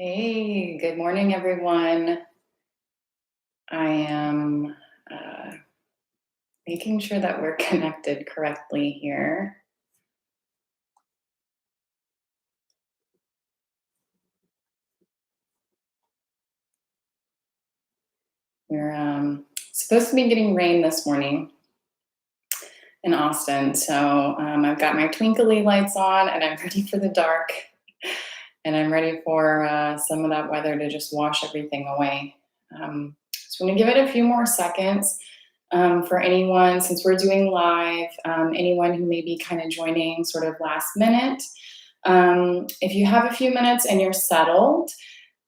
Hey, good morning, everyone. I am uh, making sure that we're connected correctly here. We're supposed to be getting rain this morning in Austin, so I've got my twinkly lights on and I'm ready for the dark, and I'm ready for some of that weather to just wash everything away. So I'm going to give it a few more seconds for anyone, since we're doing live, anyone who may be kind of joining sort of last minute. If you have a few minutes and you're settled,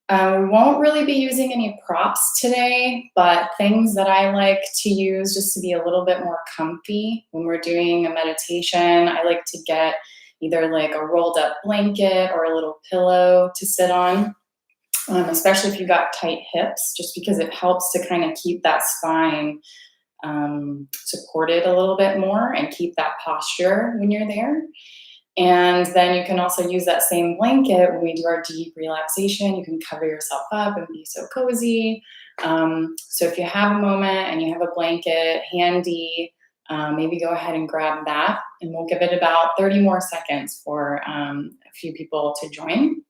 we won't really be using any props today, but things that I like to use just to be a little bit more comfy when we're doing a meditation. I like to get either like a rolled up blanket or a little pillow to sit on, especially if you've got tight hips, just because it helps to kind of keep that spine supported a little bit more and keep that posture when you're there. And then you can also use that same blanket when we do our deep relaxation. You can cover yourself up and be so cozy. So if you have a moment and you have a blanket handy, maybe go ahead and grab that. And we'll give it about 30 more seconds for a few people to join.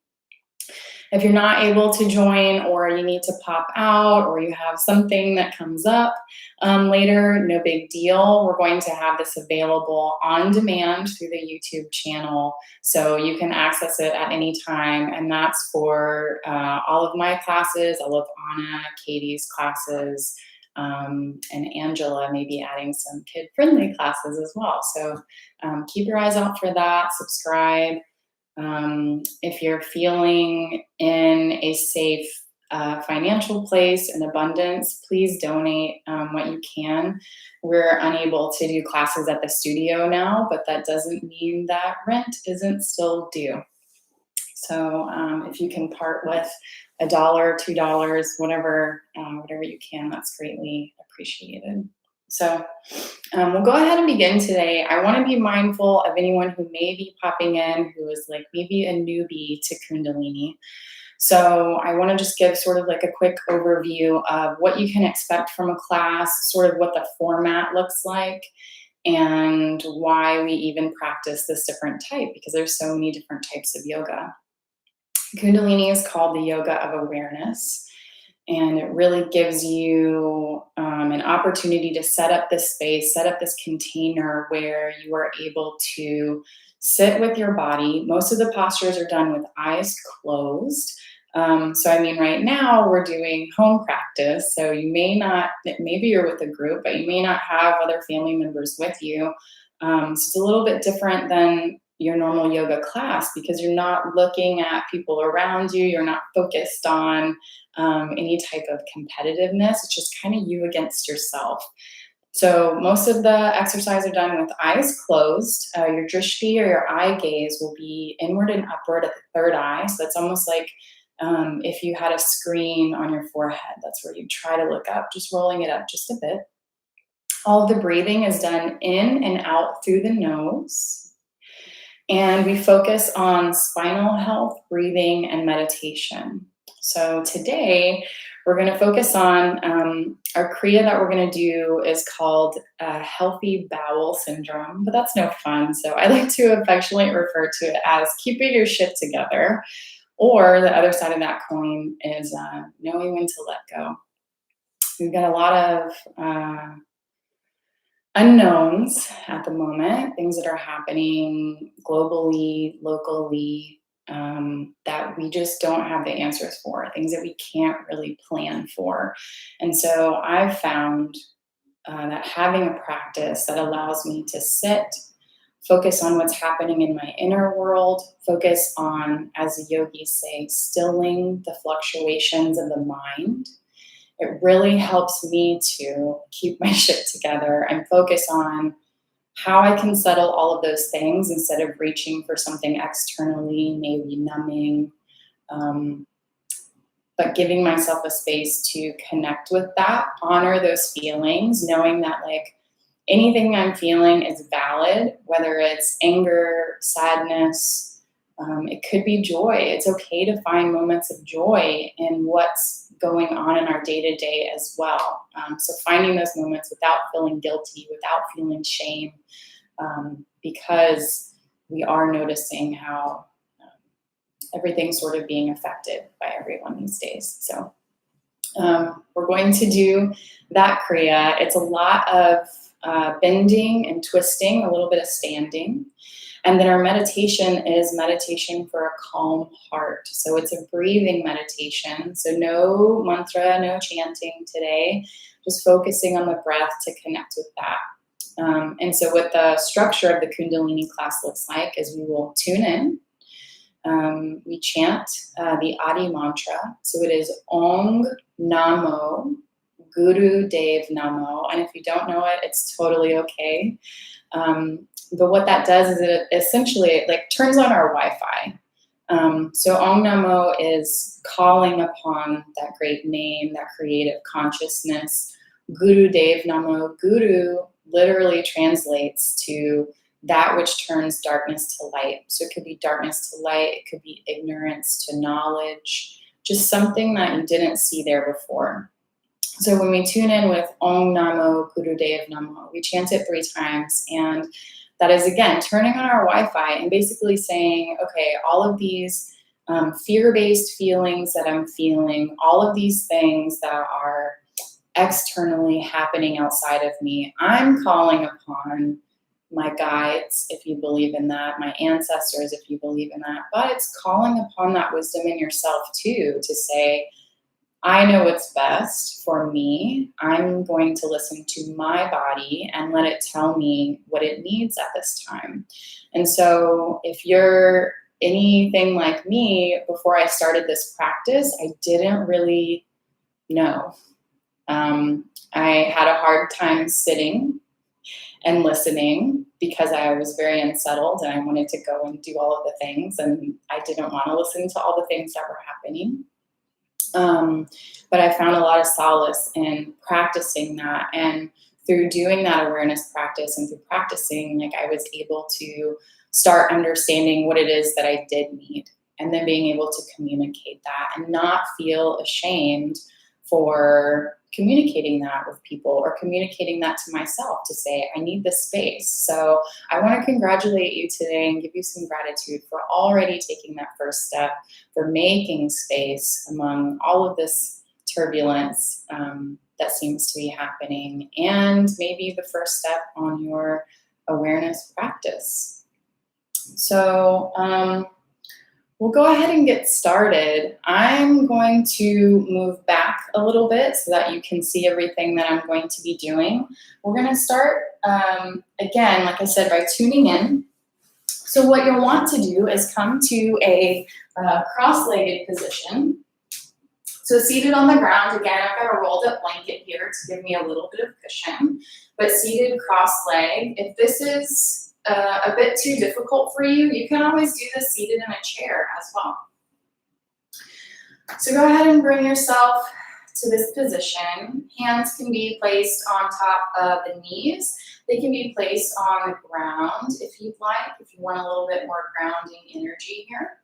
If you're not able to join, or you need to pop out, or you have something that comes up later, no big deal. We're going to have this available on demand through the YouTube channel, so you can access it at any time. And that's for all of my classes. I love Anna, Katie's classes, and Angela may be adding some kid-friendly classes as well. So keep your eyes out for that. Subscribe. If you're feeling in a safe financial place and abundance, please donate what you can. We're unable to do classes at the studio now, but that doesn't mean that rent isn't still due. So if you can part with $1, $2, whatever you can, that's greatly appreciated. So we'll go ahead and begin today. I want to be mindful of anyone who may be popping in who is like maybe a newbie to Kundalini. So I want to just give sort of like a quick overview of what you can expect from a class, sort of what the format looks like, and why we even practice this different type, because there's so many different types of yoga. Kundalini is called the yoga of awareness, and it really gives you an opportunity to set up this space, set up this container where you are able to sit with your body. Most of the postures are done with eyes closed. So, I mean, right now we're doing home practice. So, you may not, maybe you're with a group, but you may not have other family members with you. So, it's a little bit different than your normal yoga class, because you're not looking at people around you. You're not focused on any type of competitiveness. It's just kind of you against yourself. So most of the exercise are done with eyes closed. Your drishti, or your eye gaze, will be inward and upward at the third eye. So it's almost like if you had a screen on your forehead. That's where you try to look up, just rolling it up just a bit. All of the breathing is done in and out through the nose. And we focus on spinal health, breathing, and meditation. So today, we're going to focus on our Kriya that we're going to do is called healthy bowel syndrome, but that's no fun. So I like to affectionately refer to it as keeping your shit together. Or the other side of that coin is knowing when to let go. We've got a lot of unknowns at the moment, things that are happening globally, locally, that we just don't have the answers for, things that we can't really plan for. And so I've found that having a practice that allows me to sit, focus on what's happening in my inner world, focus on, as the yogis say, stilling the fluctuations of the mind. It really helps me to keep my shit together and focus on how I can settle all of those things instead of reaching for something externally, maybe numbing, but giving myself a space to connect with that, honor those feelings, knowing that like anything I'm feeling is valid, whether it's anger, sadness, It could be joy. It's okay to find moments of joy in what's going on in our day to day as well. So finding those moments without feeling guilty, without feeling shame, because we are noticing how everything's sort of being affected by everyone these days. So we're going to do that Kriya. It's a lot of bending and twisting, a little bit of standing. And then our meditation is meditation for a calm heart. So it's a breathing meditation. So no mantra, no chanting today, just focusing on the breath to connect with that. And so what the structure of the Kundalini class looks like is we will tune in. We chant the Adi mantra. So it is Ong Namo Guru Dev Namo. And if you don't know it, it's totally okay. But what that does is it essentially like turns on our Wi-Fi. So Om Namo is calling upon that great name, that creative consciousness. Guru Dev Namo. Guru literally translates to that which turns darkness to light. So it could be darkness to light, it could be ignorance to knowledge, just something that you didn't see there before. So when we tune in with Om Namo Guru Dev Namo, we chant it 3 times, and that is, again, turning on our Wi-Fi and basically saying, okay, all of these fear-based feelings that I'm feeling, all of these things that are externally happening outside of me, I'm calling upon my guides, if you believe in that, my ancestors, if you believe in that, but it's calling upon that wisdom in yourself too, to say, I know what's best for me. I'm going to listen to my body and let it tell me what it needs at this time. And so if you're anything like me, before I started this practice, I didn't really know. I had a hard time sitting and listening because I was very unsettled and I wanted to go and do all of the things, and I didn't want to listen to all the things that were happening. But I found a lot of solace in practicing that, and through doing that awareness practice and through practicing, like, I was able to start understanding what it is that I did need, and then being able to communicate that and not feel ashamed for communicating that with people or communicating that to myself, to say, I need this space. So I want to congratulate you today and give you some gratitude for already taking that first step, for making space among all of this turbulence that seems to be happening, and maybe the first step on your awareness practice. So we'll go ahead and get started. I'm going to move back a little bit so that you can see everything that I'm going to be doing. We're going to start, again, like I said, by tuning in. So what you'll want to do is come to a cross-legged position. So seated on the ground, again, I've got a rolled up blanket here to give me a little bit of cushion, but seated cross-legged. If this is a bit too difficult for you, you can always do this seated in a chair as well. So go ahead and bring yourself to this position. Hands can be placed on top of the knees. They can be placed on the ground if you'd like, if you want a little bit more grounding energy here.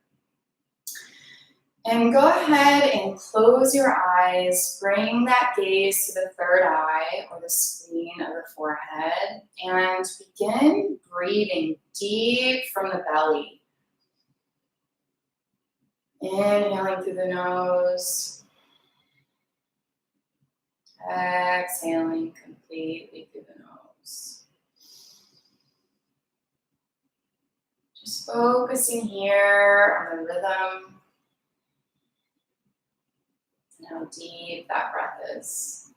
And go ahead and close your eyes, bring that gaze to the third eye or the screen of the forehead, and begin breathing deep from the belly. Inhaling through the nose, exhaling completely through the nose. Just focusing here on the rhythm. How deep that breath is.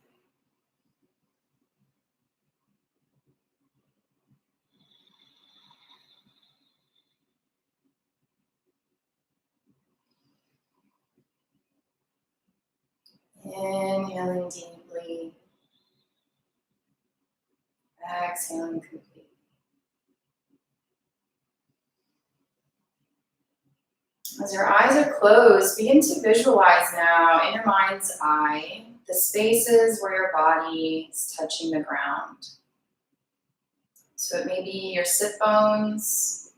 Inhaling deeply. Exhaling completely. As your eyes are closed, begin to visualize now in your mind's eye the spaces where your body is touching the ground. So it may be your sit bones,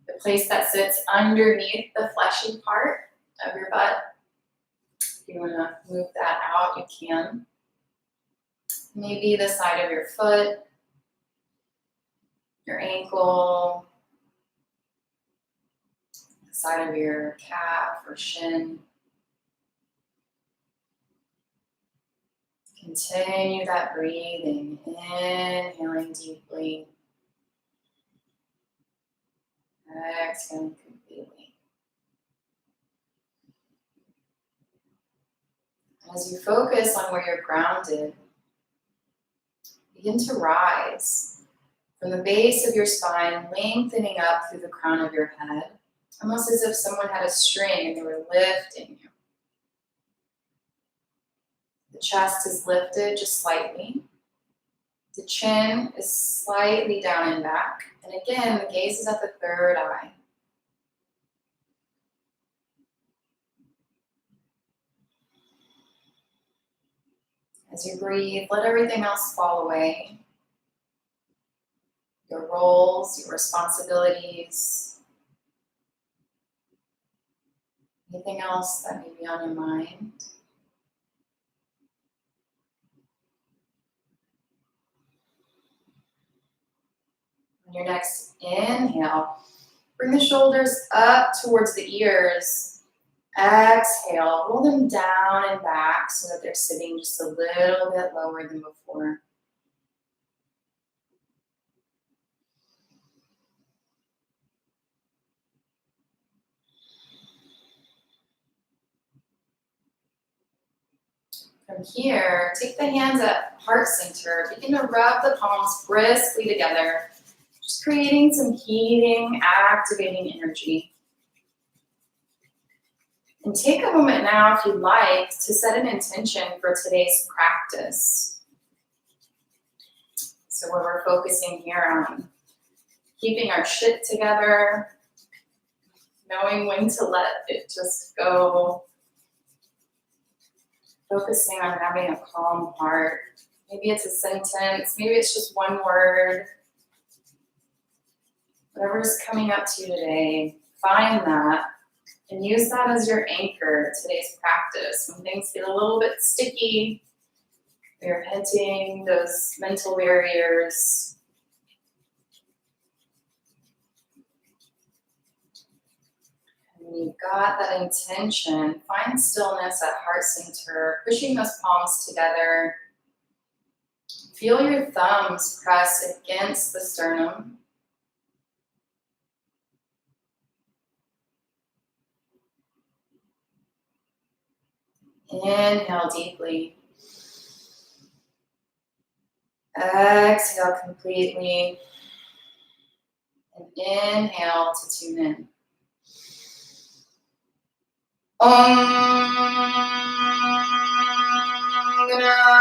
the the place that sits underneath the fleshy part of your butt. If you want to move that out, you can. Maybe the side of your foot, your ankle, the side of your calf or shin. Continue that breathing, inhaling deeply, exhaling completely. As you focus on where you're grounded, begin to rise from the base of your spine, lengthening up through the crown of your head, almost as if someone had a string and they were lifting you. The chest is lifted just slightly. The chin is slightly down and back. And again, the gaze is at the third eye. As you breathe, let everything else fall away. Your roles, your responsibilities, anything else that may be on your mind. On your next inhale, bring the shoulders up towards the ears. Exhale, roll them down and back so that they're sitting just a little bit lower than before. From here, take the hands at heart center. Begin to rub the palms briskly together, just creating some heating, activating energy. And take a moment now, if you'd like, to set an intention for today's practice. So where we're focusing here on keeping our shit together, knowing when to let it just go, focusing on having a calm heart. Maybe it's a sentence, maybe it's just one word. Whatever's coming up to you today, find that and use that as your anchor today's practice. When things get a little bit sticky, you're hitting those mental barriers. And when you've got that intention, find stillness at heart center, pushing those palms together. Feel your thumbs press against the sternum. Inhale deeply. Exhale completely. And inhale to tune in. Om Namo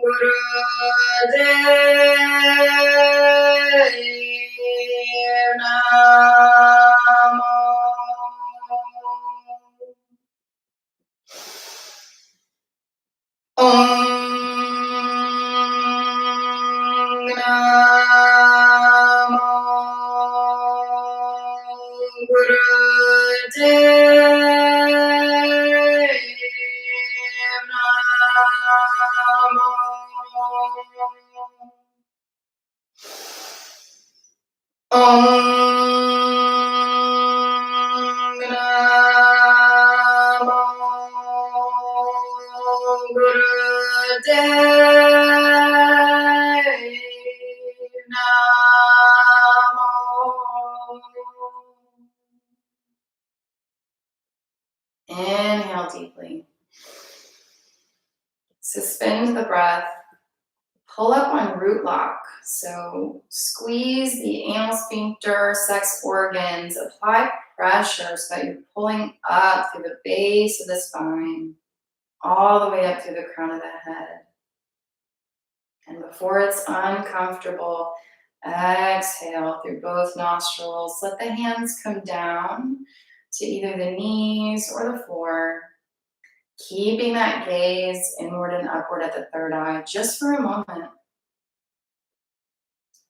Gurudev Namo. Om Namo Gurudev Namo. Om Namo Gurudev Namo. Inhale deeply. Suspend the breath. Pull up on root lock. So squeeze the anal sphincter, sex organs. Apply pressure so that you're pulling up through the base of the spine, all the way up through the crown of the head. And before it's uncomfortable, exhale through both nostrils. Let the hands come down to either the knees or the floor. Keeping that gaze inward and upward at the third eye just for a moment.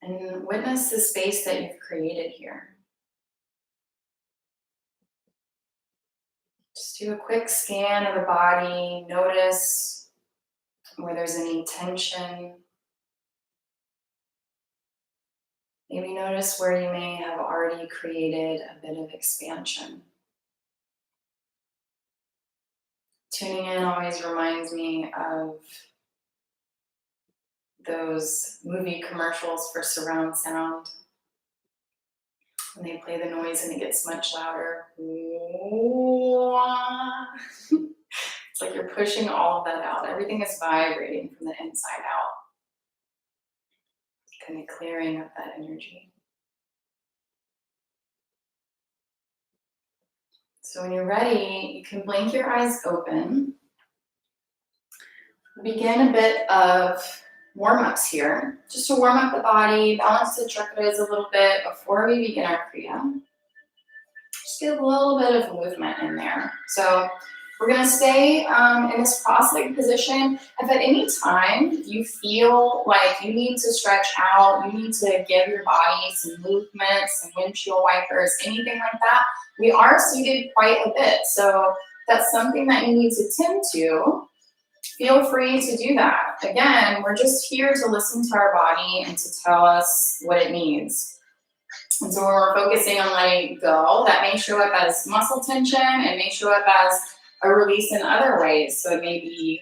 and witness the space that you've created here. Just do a quick scan of the body. Notice where there's any tension. Maybe notice where you may have already created a bit of expansion. Tuning in always reminds me of those movie commercials for surround sound. When they play the noise and it gets much louder. It's like you're pushing all of that out. Everything is vibrating from the inside out. Kind of clearing up that energy. So when you're ready, you can blink your eyes open. Begin a bit of warm-ups here, just to warm up the body, balance the chakras a little bit before we begin our Kriya. Just get a little bit of movement in there. So we're going to stay in this cross-legged position. If at any time you feel like you need to stretch out, you need to give your body some movement, some windshield wipers, anything like that, we are seated quite a bit. So that's something that you need to tend to. Feel free to do that. Again, we're just here to listen to our body and to tell us what it needs. And so when we're focusing on letting it go, that may show up as muscle tension. It may show up as a release in other ways. So it may be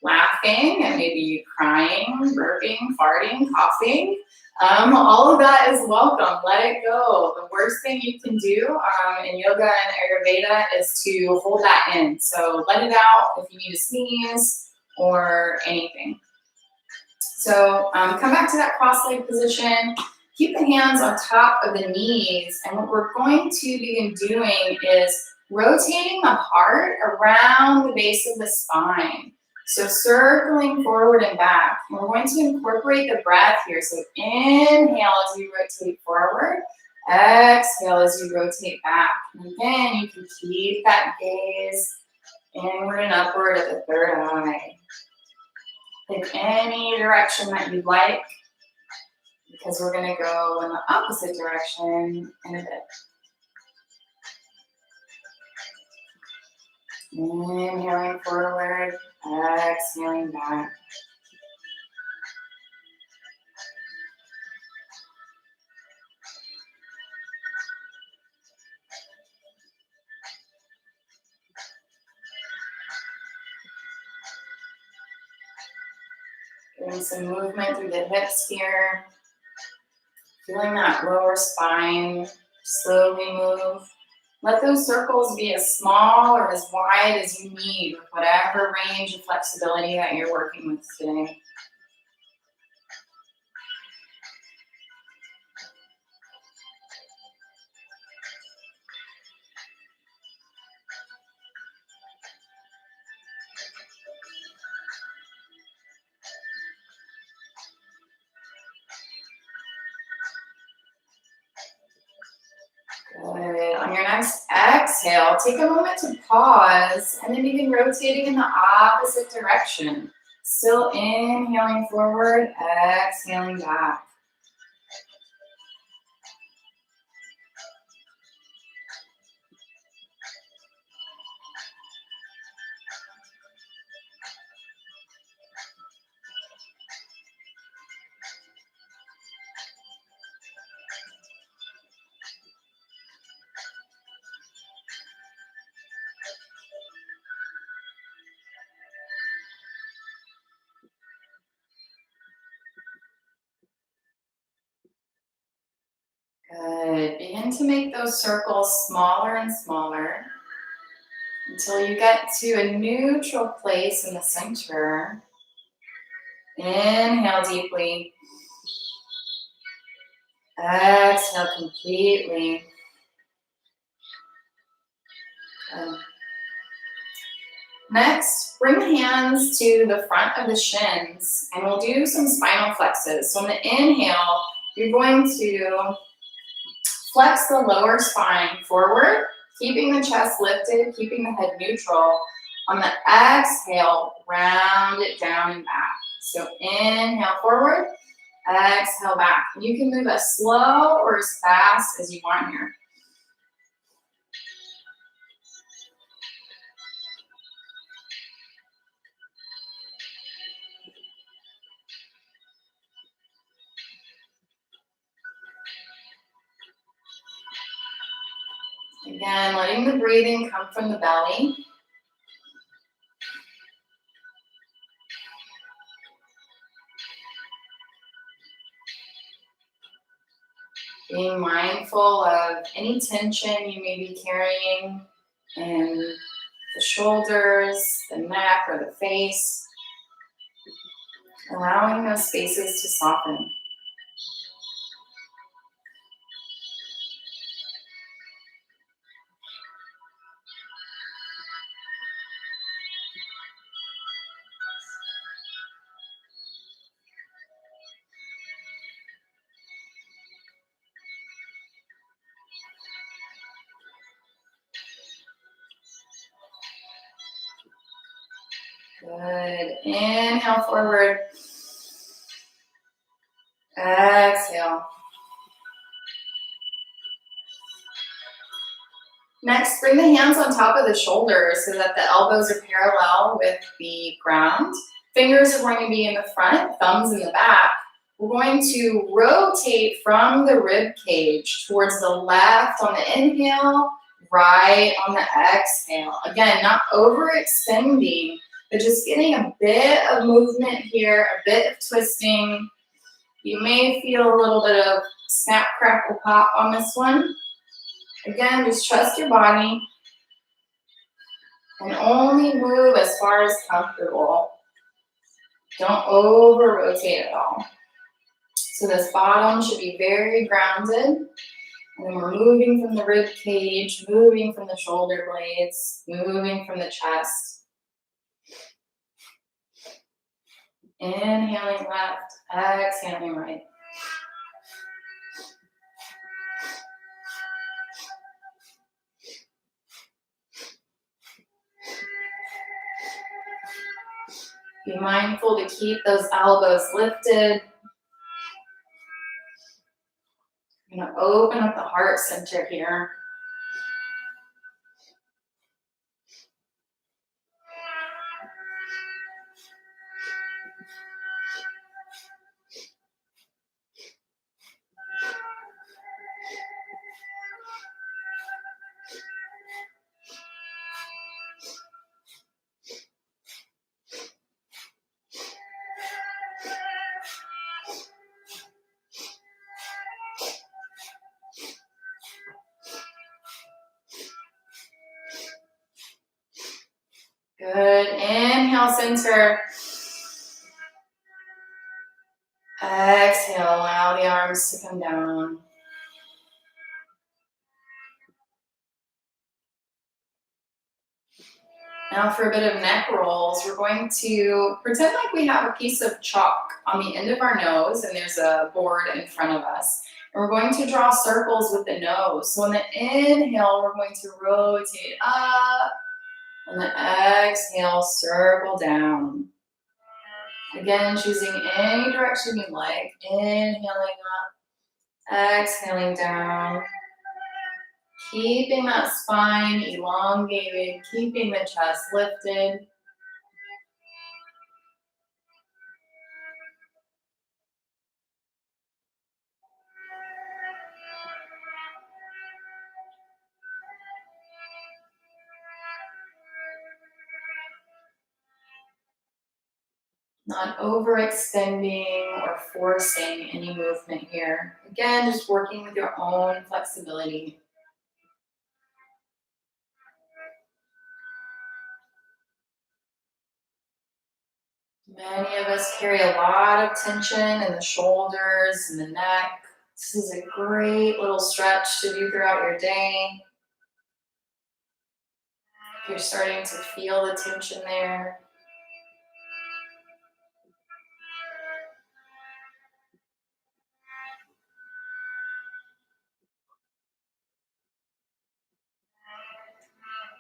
laughing, it may be crying, burping, farting, coughing. All of that is welcome. Let it go. The worst thing you can do in yoga and Ayurveda is to hold that in. So let it out if you need to sneeze or anything. So come back to that cross-legged position. Keep the hands on top of the knees. And what we're going to begin doing is rotating the heart around the base of the spine. So circling forward and back. And we're going to incorporate the breath here. So inhale as you rotate forward. Exhale as you rotate back. And again, you can keep that gaze inward and upward at the third eye. Pick any direction that you'd like, because we're going to go in the opposite direction in a bit. Inhaling forward, exhaling back. Getting some movement through the hips here. Feeling that lower spine slowly move. Let those circles be as small or as wide as you need with whatever range of flexibility that you're working with today. Good. On your next exhale, take a moment to pause and then begin rotating in the opposite direction. Still inhaling forward, exhaling back. Good. Begin to make those circles smaller and smaller until you get to a neutral place in the center. Inhale deeply. Exhale completely. Good. Next, bring the hands to the front of the shins and we'll do some spinal flexes. So on the inhale, you're going to flex the lower spine forward, keeping the chest lifted, keeping the head neutral. On the exhale, round it down and back. So inhale forward, Exhale back. You can move as slow or as fast as you want here. Again, letting the breathing come from the belly. Being mindful of any tension you may be carrying in the shoulders, the neck, or the face. Allowing those spaces to soften. Good. Inhale forward. Exhale. Next, bring the hands on top of the shoulders so that the elbows are parallel with the ground. Fingers are going to be in the front, thumbs in the back. We're going to rotate from the rib cage towards the left on the inhale, right on the exhale. Again, not overextending, but just getting a bit of movement here, a bit of twisting. You may feel a little bit of snap, crackle, pop on this one. Again, just trust your body and only move as far as comfortable. Don't over rotate at all. So this bottom should be very grounded. And then we're moving from the rib cage, moving from the shoulder blades, moving from the chest. Inhaling left, exhaling right. Be mindful to keep those elbows lifted. I'm going to open up the heart center here. Good. Inhale, center. Exhale, allow the arms to come down. Now for a bit of neck rolls, we're going to pretend like we have a piece of chalk on the end of our nose and there's a board in front of us. And we're going to draw circles with the nose. So on the inhale, we're going to rotate up. On the exhale, circle down. Again, choosing any direction you like. Inhaling up, exhaling down. Keeping that spine elongated, keeping the chest lifted. Not overextending or forcing any movement here. Again, just working with your own flexibility. Many of us carry a lot of tension in the shoulders and the neck. This is a great little stretch to do throughout your day. If you're starting to feel the tension there,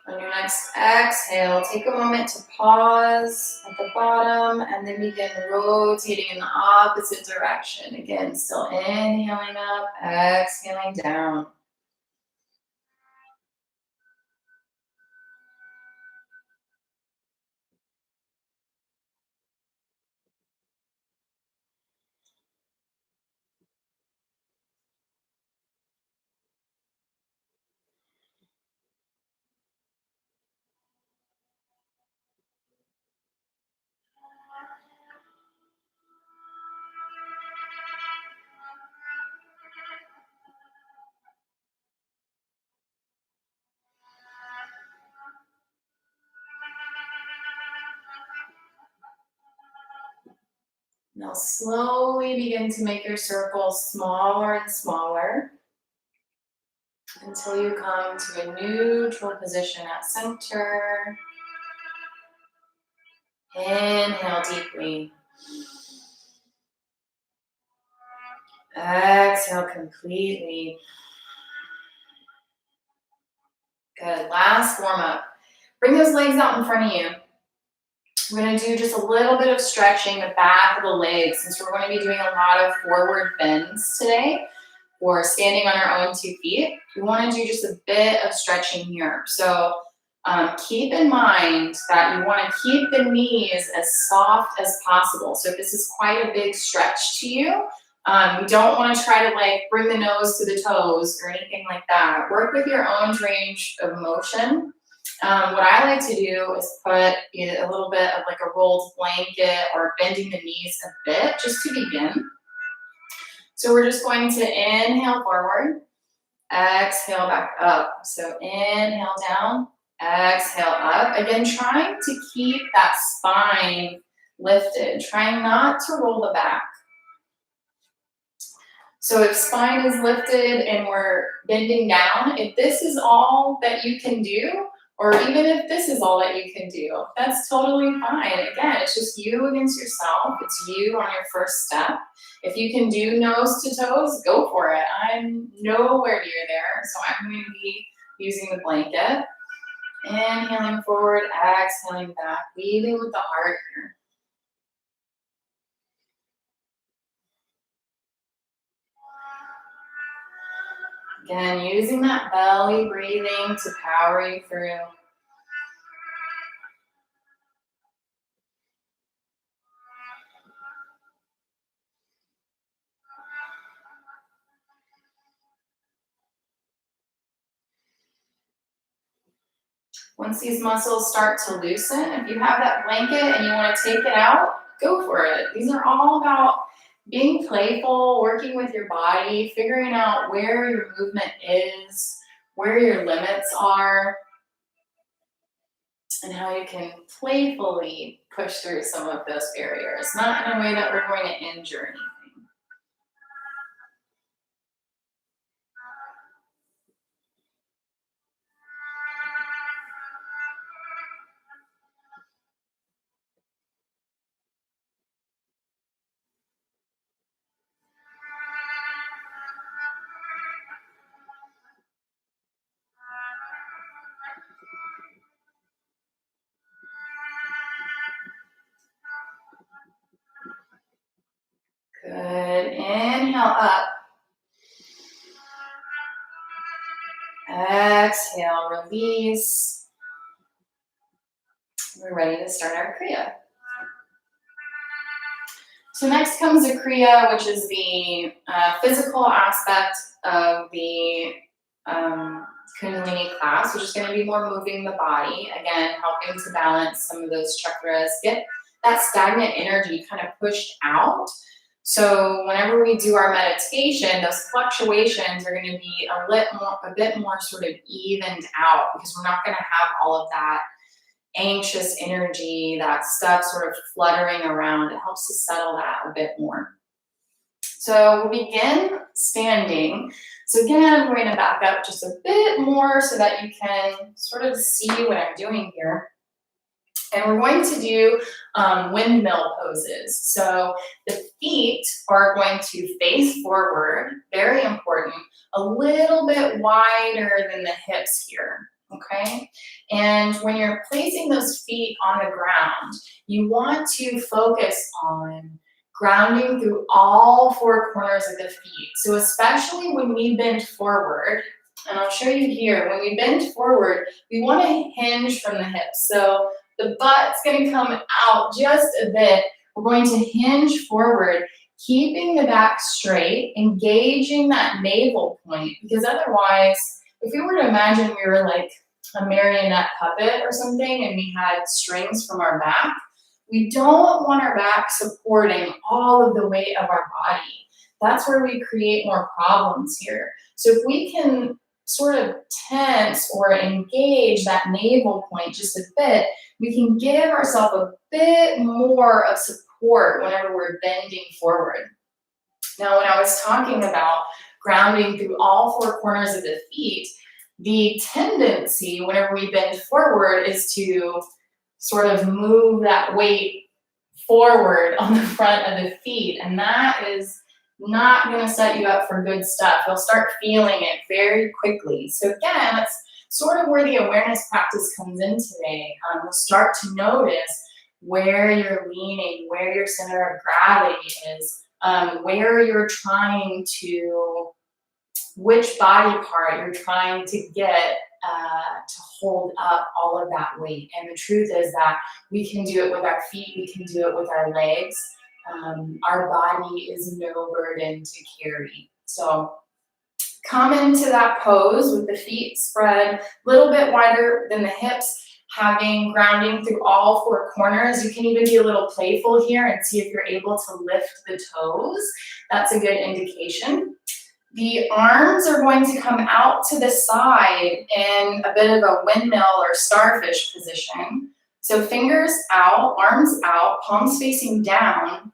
On your next exhale, take a moment to pause at the bottom and then begin rotating in the opposite direction. Again, still inhaling up, exhaling down. Now slowly begin to make your circle smaller and smaller until you come to a neutral position at center. Inhale deeply. Exhale completely. Good. Last warm up. Bring those legs out in front of you. We're going to do just a little bit of stretching the back of the legs since we're going to be doing a lot of forward bends today or standing on our own 2 feet. We want to do just a bit of stretching here. So keep in mind that you want to keep the knees as soft as possible. So if this is quite a big stretch to you, you don't want to try to like bring the nose to the toes or anything like that. Work with your own range of motion. What I like to do is put a little bit of like a rolled blanket or bending the knees a bit just to begin. So we're just going to inhale forward, exhale back up. So inhale down, exhale up. Again, trying to keep that spine lifted, trying not to roll the back. So if spine is lifted and we're bending down, if this is all that you can do, or even if this is all that you can do, that's totally fine. Again, it's just you against yourself. It's you on your first step. If you can do nose to toes, go for it. I'm nowhere near there, so I'm going to be using the blanket. Inhaling forward, exhaling back, leading with the heart here. Again, using that belly breathing to power you through. Once these muscles start to loosen, if you have that blanket and you want to take it out, go for it. These are all about being playful, working with your body, figuring out where your movement is, where your limits are, and how you can playfully push through some of those barriers, not in a way that we're going to injure anything. Good. Inhale up. Exhale, release. We're ready to start our Kriya. So next comes a Kriya, which is the physical aspect of the Kundalini class, which is going to be more moving the body, again, helping to balance some of those chakras, get that stagnant energy kind of pushed out. So whenever we do our meditation, those fluctuations are going to be a bit more sort of evened out because we're not going to have all of that anxious energy, that stuff sort of fluttering around. It helps to settle that a bit more. So we'll begin standing. So again, I'm going to back up just a bit more so that you can sort of see what I'm doing here. And we're going to do windmill poses. So the feet are going to face forward, very important, a little bit wider than the hips here. okay? And when you're placing those feet on the ground, you want to focus on grounding through all four corners of the feet. So especially when we bend forward, and I'll show you here, when we bend forward, we want to hinge from the hips. So the butt's going to come out just a bit. We're going to hinge forward, keeping the back straight, engaging that navel point, because otherwise, if we were to imagine we were like a marionette puppet or something and we had strings from our back, we don't want our back supporting all of the weight of our body. That's where we create more problems here. So if we can sort of tense or engage that navel point just a bit, we can give ourselves a bit more of support whenever we're bending forward. Now, when I was talking about grounding through all four corners of the feet, the tendency whenever we bend forward is to sort of move that weight forward on the front of the feet, and that is not going to set you up for good stuff. You'll start feeling it very quickly. So again, that's sort of where the awareness practice comes in today. You'll start to notice where you're leaning, where your center of gravity is, where you're trying to, which body part you're trying to get to hold up all of that weight. And the truth is that we can do it with our feet, we can do it with our legs. Our body is no burden to carry. So come into that pose with the feet spread a little bit wider than the hips, having grounding through all four corners. You can even be a little playful here and see if you're able to lift the toes. That's a good indication. The arms are going to come out to the side in a bit of a windmill or starfish position. So fingers out, arms out, palms facing down.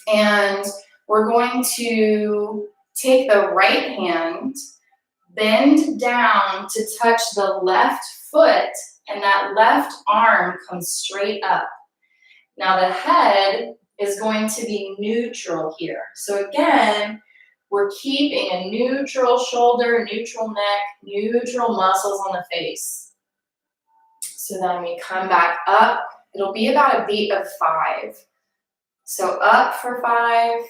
And we're going to take the right hand, bend down to touch the left foot, and that left arm comes straight up. Now the head is going to be neutral here. So again, we're keeping a neutral shoulder, neutral neck, neutral muscles on the face. So then we come back up. It'll be about a beat of 5. So up for 5,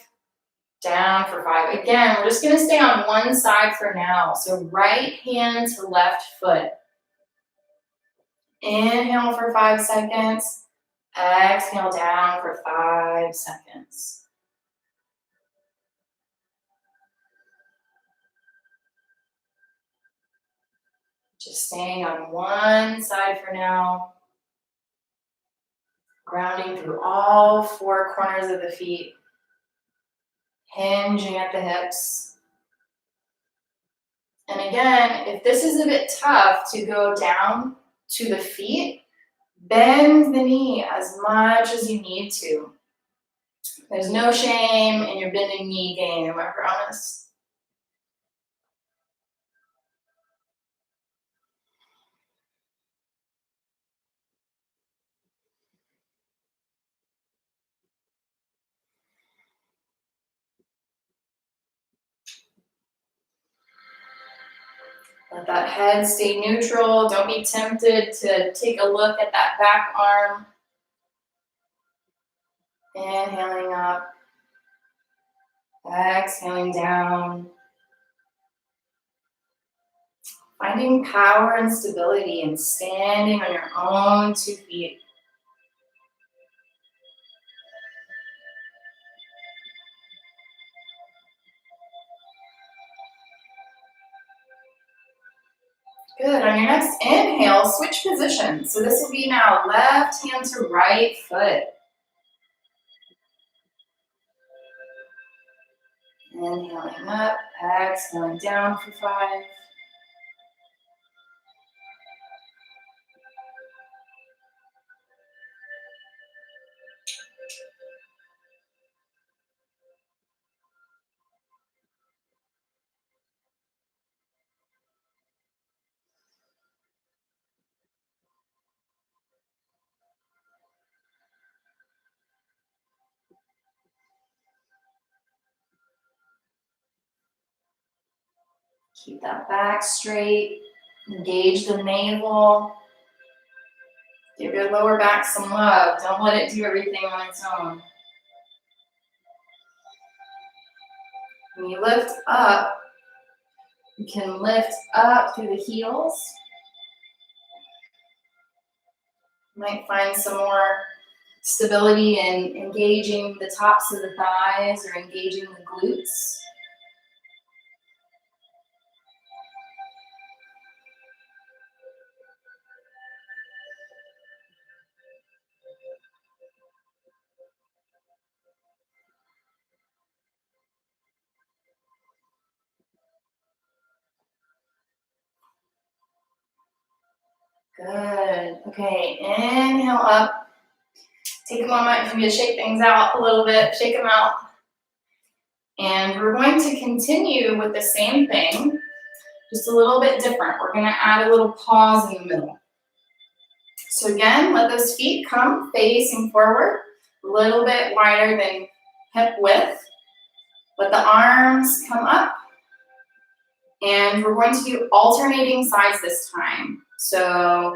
down for 5. Again, we're just going to stay on one side for now. So right hand to left foot. Inhale for 5 seconds. Exhale down for 5 seconds. Just staying on one side for now. Grounding through all four corners of the feet. Hinging at the hips. And again, if this is a bit tough to go down to the feet, bend the knee as much as you need to. There's no shame in your bending knee game, I promise. Let that head stay neutral. Don't be tempted to take a look at that back arm. Inhaling up. Exhaling down. Finding power and stability and standing on your own 2 feet. Good. On your next inhale, switch positions. So this will be now left hand to right foot. Inhaling up, exhaling down for 5. Keep that back straight. Engage the navel. Give your lower back some love. Don't let it do everything on its own. When you lift up, you can lift up through the heels. You might find some more stability in engaging the tops of the thighs or engaging the glutes. Good. Okay, inhale up. Take a moment for you to shake things out a little bit. Shake them out. And we're going to continue with the same thing, just a little bit different. We're going to add a little pause in the middle. So again, let those feet come facing forward, a little bit wider than hip width. Let the arms come up. And we're going to do alternating sides this time. So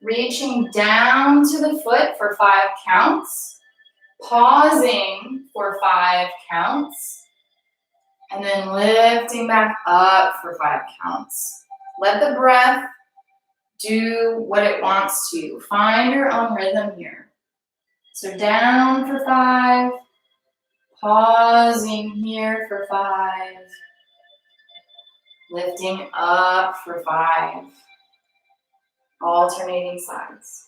reaching down to the foot for 5 counts, pausing for 5 counts, and then lifting back up for 5 counts. Let the breath do what it wants to. Find your own rhythm here. So down for 5, pausing here for 5, lifting up for 5, alternating sides.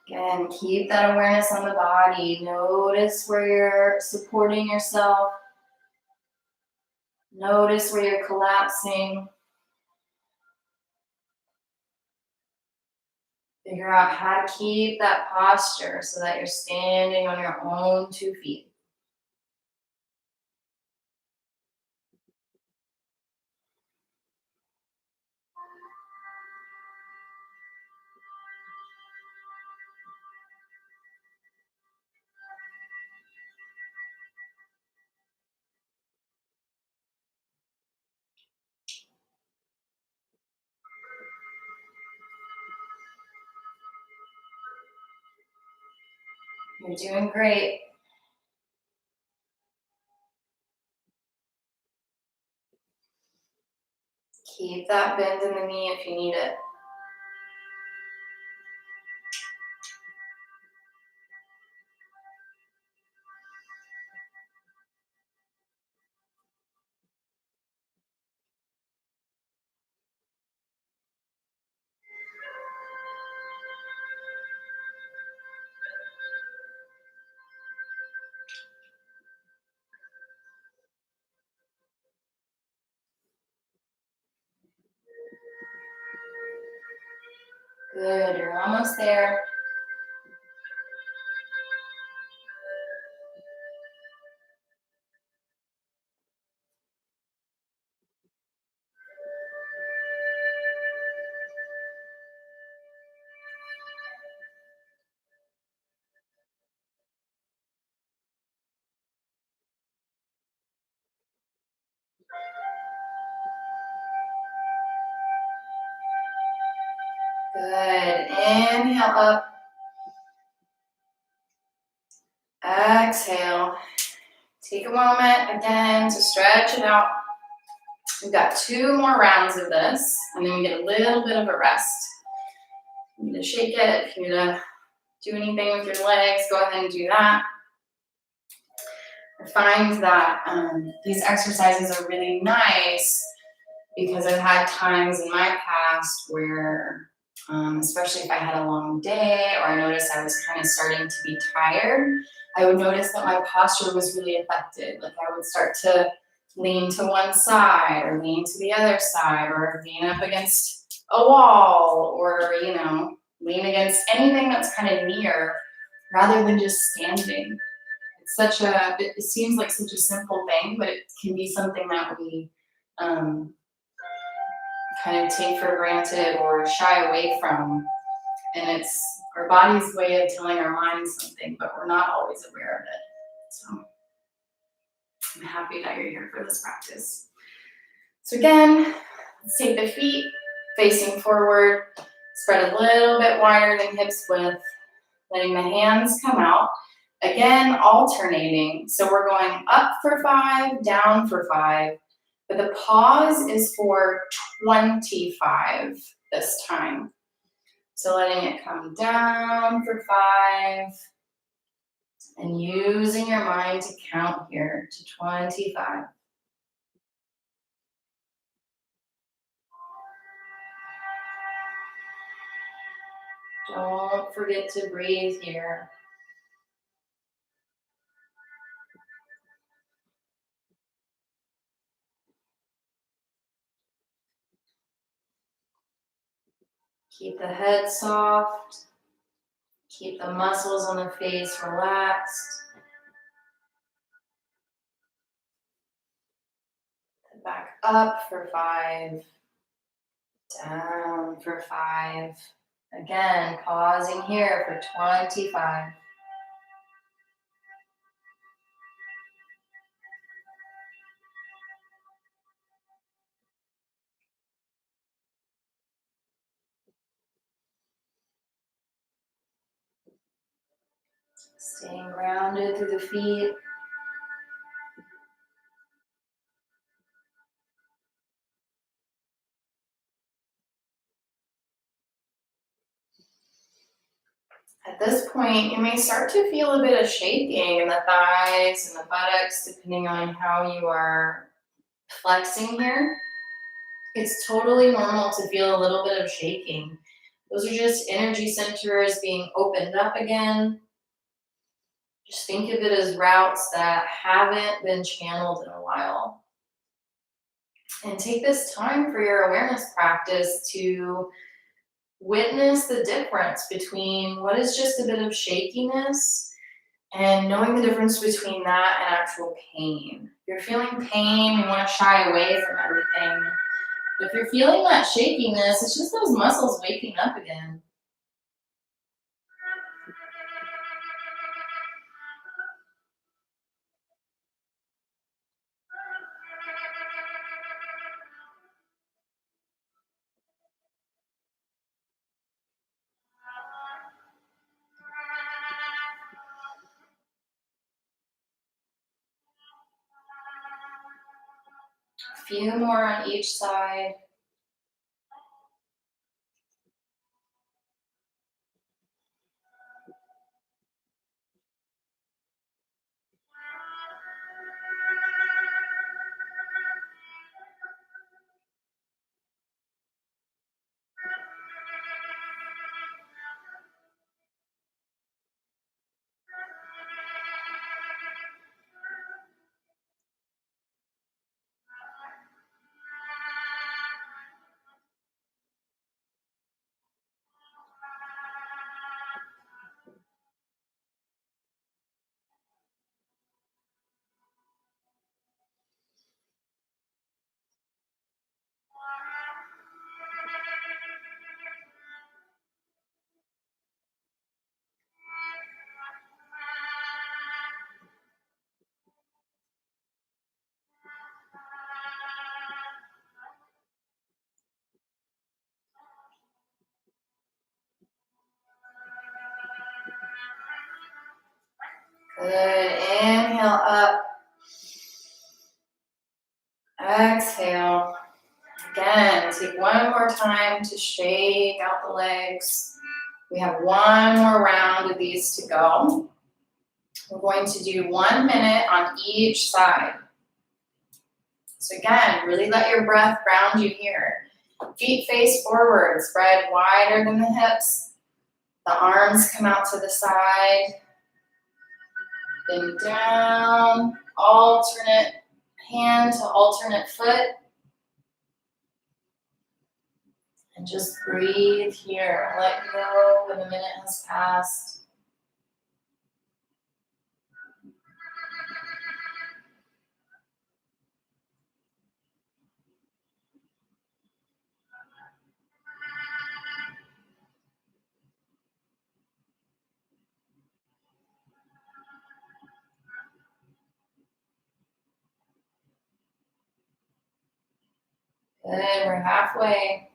Again, keep that awareness on the body. Notice where you're supporting yourself. Notice where you're collapsing. Figure out how to keep that posture so that you're standing on your own 2 feet. You're doing great. Keep that bend in the knee if you need it. Good, you're almost there. Good. Inhale up. Exhale. Take a moment again to stretch it out. We've got 2 more rounds of this, and then we get a little bit of a rest. If you need to shake it, if you need to do anything with your legs, go ahead and do that. I find that these exercises are really nice because I've had times in my past where, especially if I had a long day or I noticed I was kind of starting to be tired, I would notice that my posture was really affected. Like I would start to lean to one side or lean to the other side or lean up against a wall or, lean against anything that's kind of near rather than just standing. It seems like such a simple thing, but it can be something that we kind of take for granted or shy away from. And it's our body's way of telling our mind something, but we're not always aware of it. So I'm happy that you're here for this practice. So again, let's take the feet facing forward, spread a little bit wider than hips width, letting the hands come out. Again, alternating. So we're going up for 5, down for 5, but the pause is for 25 this time. So letting it come down for 5 and using your mind to count here to 25. Don't forget to breathe here. Keep the head soft. Keep the muscles on the face relaxed. Back up for 5. Down for 5. Again, pausing here for 25. Staying grounded through the feet. At this point, you may start to feel a bit of shaking in the thighs and the buttocks, depending on how you are flexing here. It's totally normal to feel a little bit of shaking. Those are just energy centers being opened up again. Just think of it as routes that haven't been channeled in a while. And take this time for your awareness practice to witness the difference between what is just a bit of shakiness and knowing the difference between that and actual pain. If you're feeling pain, you want to shy away from everything. If you're feeling that shakiness, it's just those muscles waking up again. A few more on each side. Good. Inhale up. Exhale. Again, take one more time to shake out the legs. We have one more round of these to go. We're going to do 1 minute on each side. So again, really let your breath ground you here. Feet face forward, spread wider than the hips. The arms come out to the side. Then down, alternate hand to alternate foot. And just breathe here. Let go when the minute has passed. Good, we're halfway.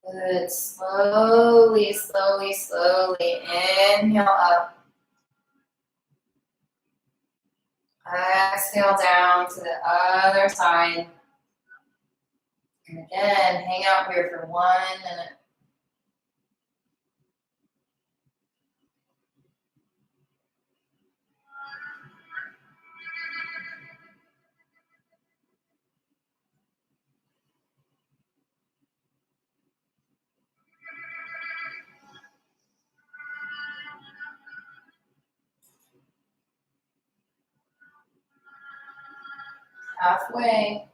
Good, slowly, slowly, slowly. Inhale up. Exhale down to the other side. And again, hang out here for 1 minute. Halfway.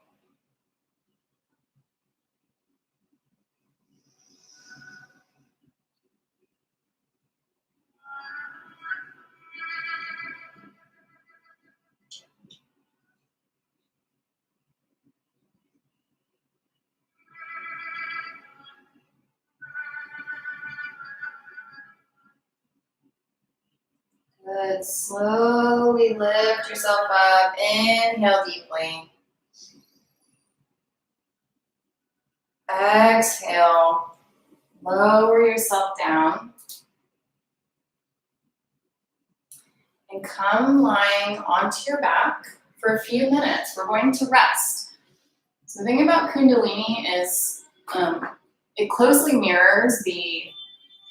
Good, slowly lift yourself up. Inhale deeply. Exhale. Lower yourself down. And come lying onto your back for a few minutes. We're going to rest. So the thing about Kundalini is it closely mirrors the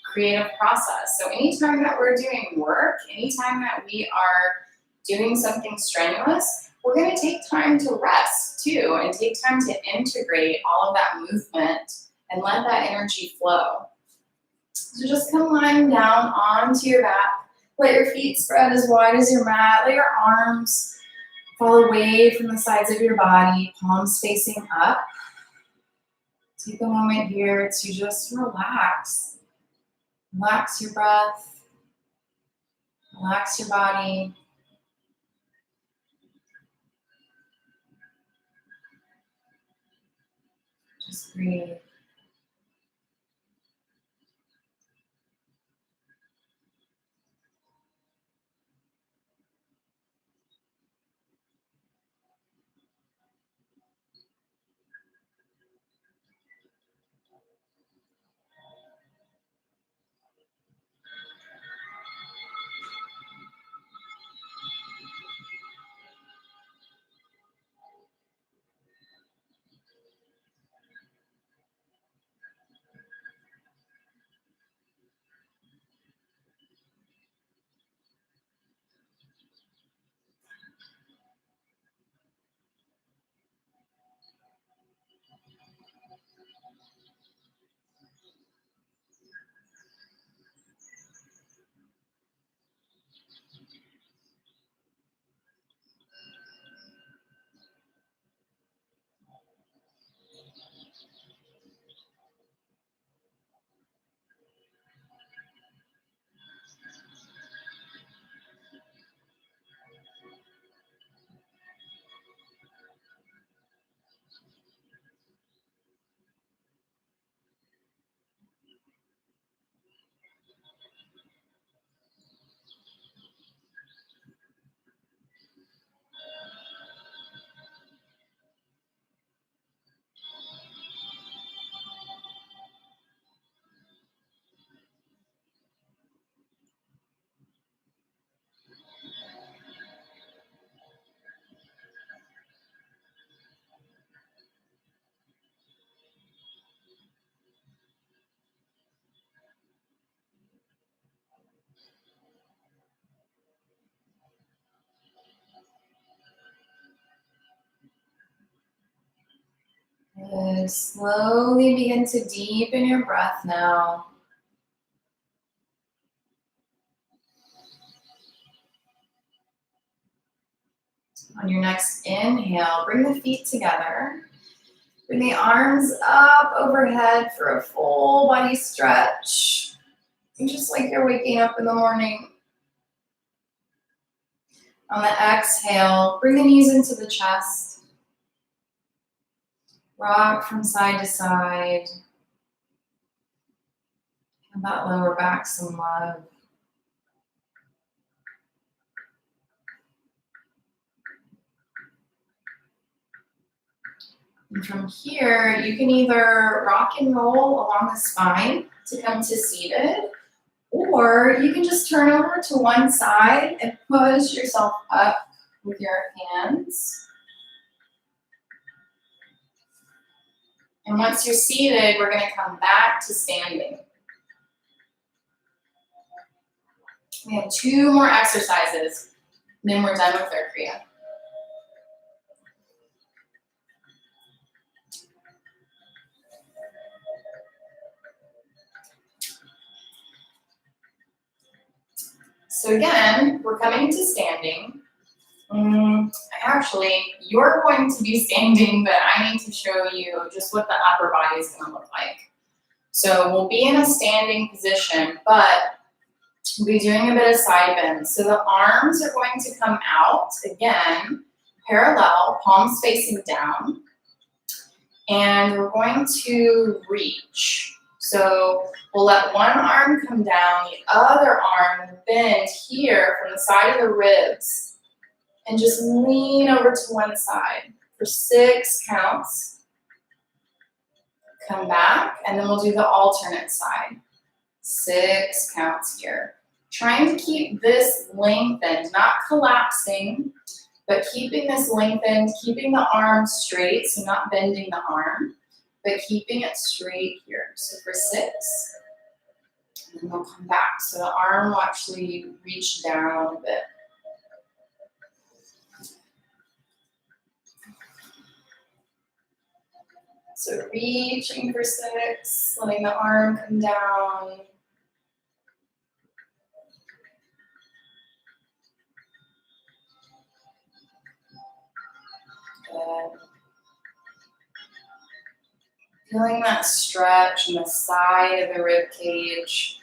creative process. So anytime that we're doing work, anytime that we are doing something strenuous, we're going to take time to rest too and take time to integrate all of that movement and let that energy flow. So just come lying down onto your back. Let your feet spread as wide as your mat. Let your arms fall away from the sides of your body, palms facing up. Take a moment here to just relax. Relax your breath. Relax your body. Just breathe. Good. Slowly begin to deepen your breath now. On your next inhale, bring the feet together. Bring the arms up overhead for a full body stretch. And just like you're waking up in the morning. On the exhale, bring the knees into the chest. Rock from side to side. Give that lower back some love. And from here, you can either rock and roll along the spine to come to seated, or you can just turn over to one side and push yourself up with your hands. And once you're seated, we're going to come back to standing. We have 2 more exercises, and then we're done with our Kriya. So again, we're coming to standing. Actually, you're going to be standing, but I need to show you just what the upper body is going to look like. So we'll be in a standing position, but we'll be doing a bit of side bend. So the arms are going to come out, again, parallel, palms facing down. And we're going to reach. So we'll let one arm come down, the other arm bend here from the side of the ribs. And just lean over to one side for 6 counts. Come back, and then we'll do the alternate side. 6 counts here. Trying to keep this lengthened, not collapsing, but keeping this lengthened, keeping the arm straight, so not bending the arm, but keeping it straight here. So for 6, and then we'll come back. So the arm will actually reach down a bit. So reaching for 6, letting the arm come down. Good. Feeling that stretch in the side of the rib cage.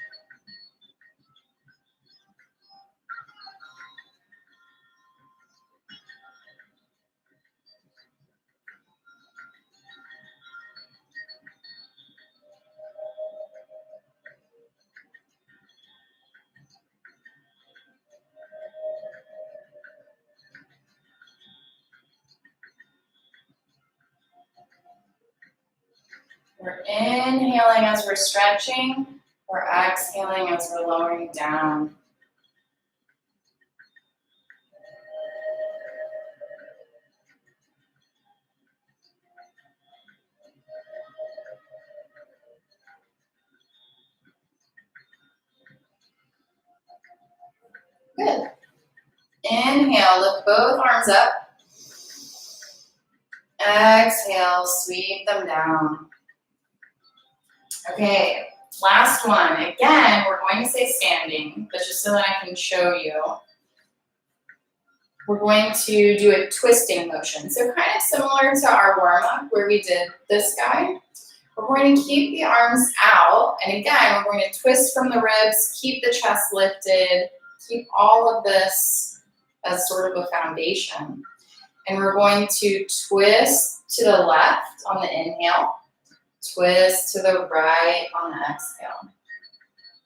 We're inhaling as we're stretching. We're exhaling as we're lowering down. Good. Inhale, lift both arms up. Exhale, sweep them down. Okay, last one. Again, we're going to say standing, but just so that I can show you. We're going to do a twisting motion. So kind of similar to our warm-up where we did this guy. We're going to keep the arms out. And again, we're going to twist from the ribs, keep the chest lifted, keep all of this as sort of a foundation. And we're going to twist to the left on the inhale, twist to the right on the exhale.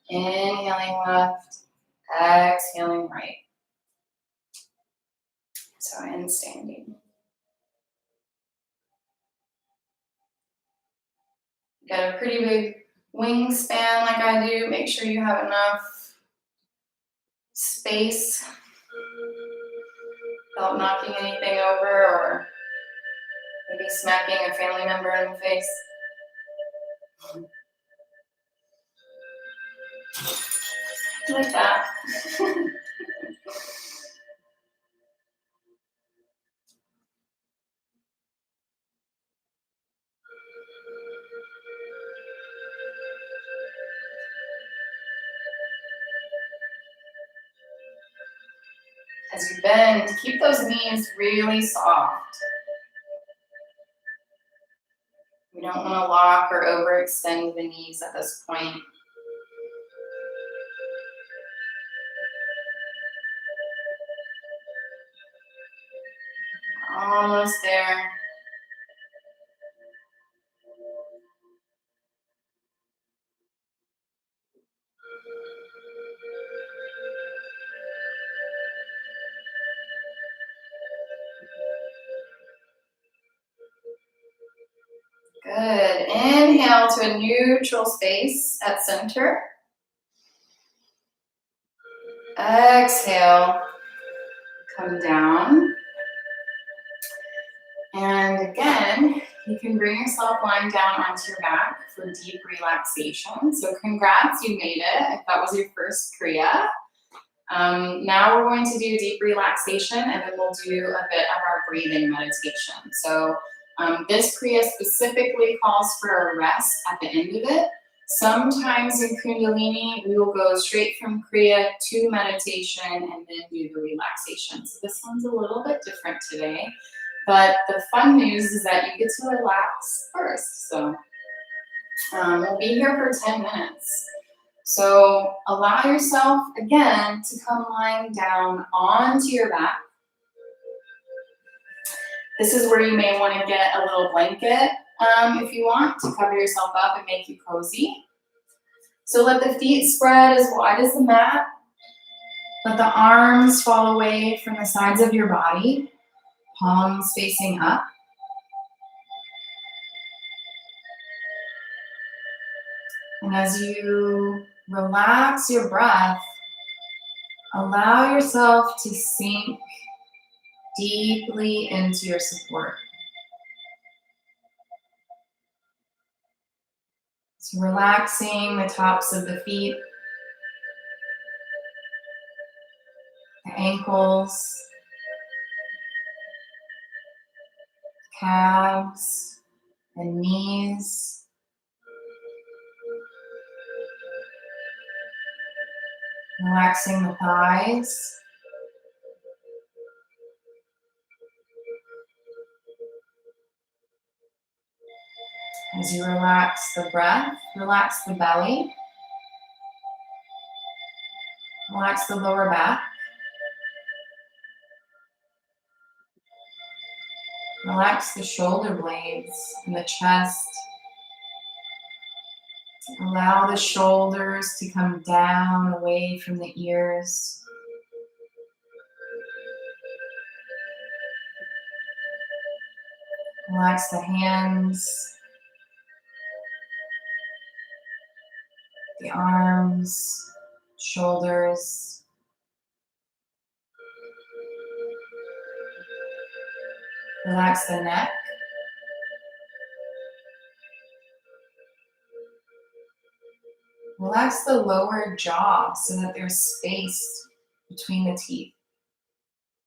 Inhaling left, exhaling right. So in standing. Got a pretty big wingspan like I do. Make sure you have enough space without knocking anything over or maybe smacking a family member in the face. Like that. As you bend, keep those knees really soft. We don't want to lock or overextend the knees at this point. Almost there. Good. Inhale to a neutral space at center. Exhale. Come down. And again, you can bring yourself lying down onto your back for deep relaxation. So congrats, you made it. If that was your first Kriya. Now we're going to do deep relaxation, and then we'll do a bit of our breathing meditation. So this Kriya specifically calls for a rest at the end of it. Sometimes in Kundalini, we will go straight from Kriya to meditation and then do the relaxation. So this one's a little bit different today. But the fun news is that you get to relax first. So we'll be here for 10 minutes. So allow yourself, again, to come lying down onto your back. This is where you may want to get a little blanket if you want to cover yourself up and make you cozy. So let the feet spread as wide as the mat. Let the arms fall away from the sides of your body, palms facing up. And as you relax your breath, allow yourself to sink deeply into your support. So relaxing the tops of the feet, the ankles, calves, and knees. Relaxing the thighs. As you relax the breath, relax the belly. Relax the lower back. Relax the shoulder blades and the chest. Allow the shoulders to come down away from the ears. Relax the hands, the arms, shoulders. Relax the neck. Relax the lower jaw so that there's space between the teeth.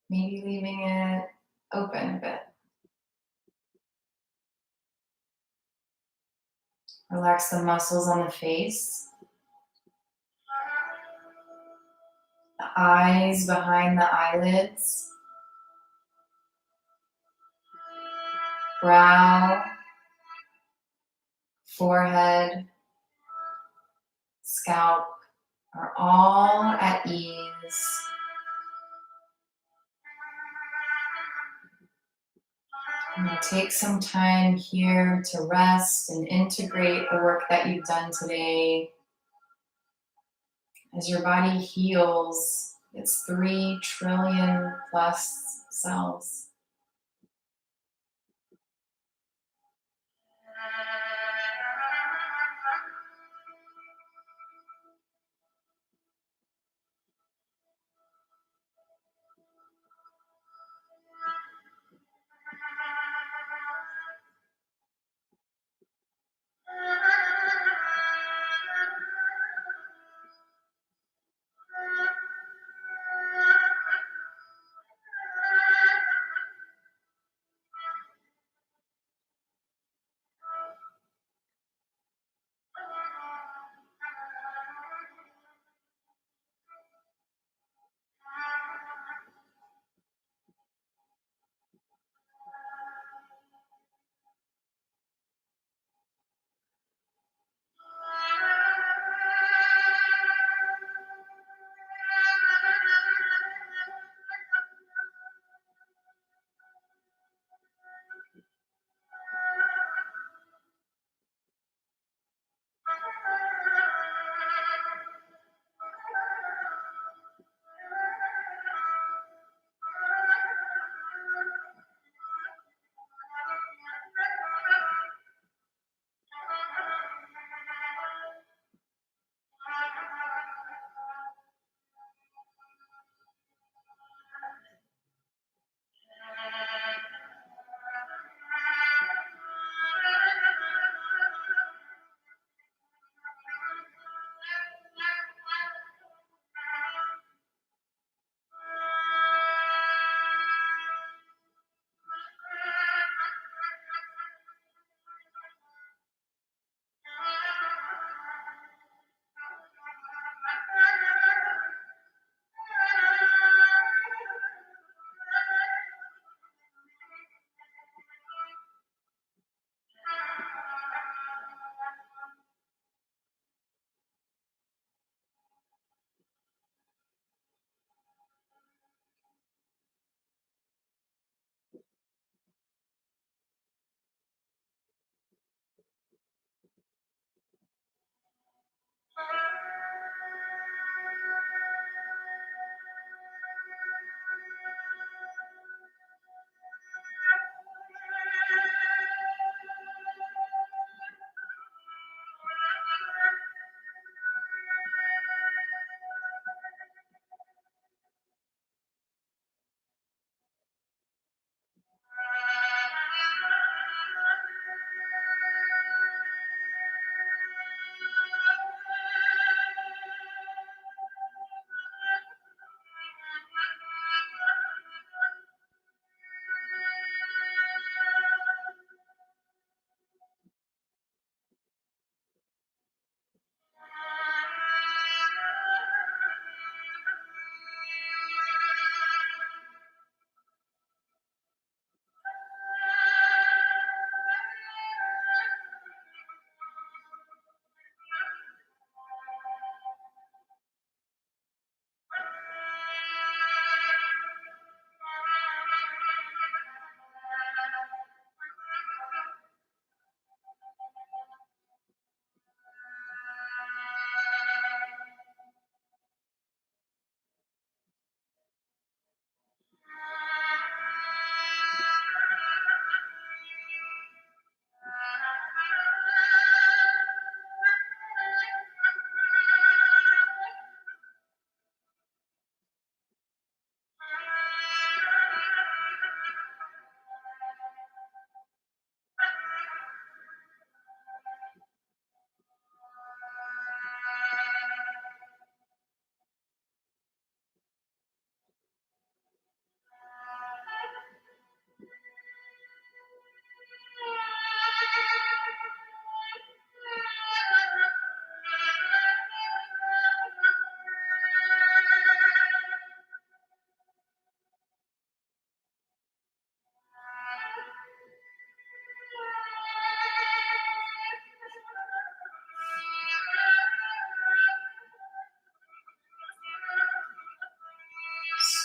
Maybe leaving it open a bit. Relax the muscles on the face. The eyes behind the eyelids. Brow, forehead, scalp are all at ease. I'm going to take some time here to rest and integrate the work that you've done today. As your body heals its 3 trillion plus cells.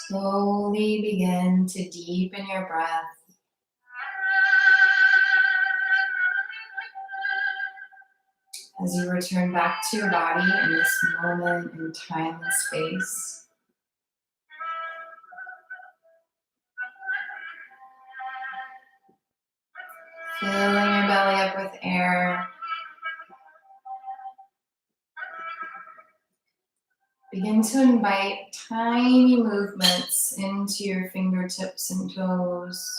Slowly begin to deepen your breath. As you return back to your body in this moment in time and space. Filling your belly up with air. Begin to invite tiny movements into your fingertips and toes.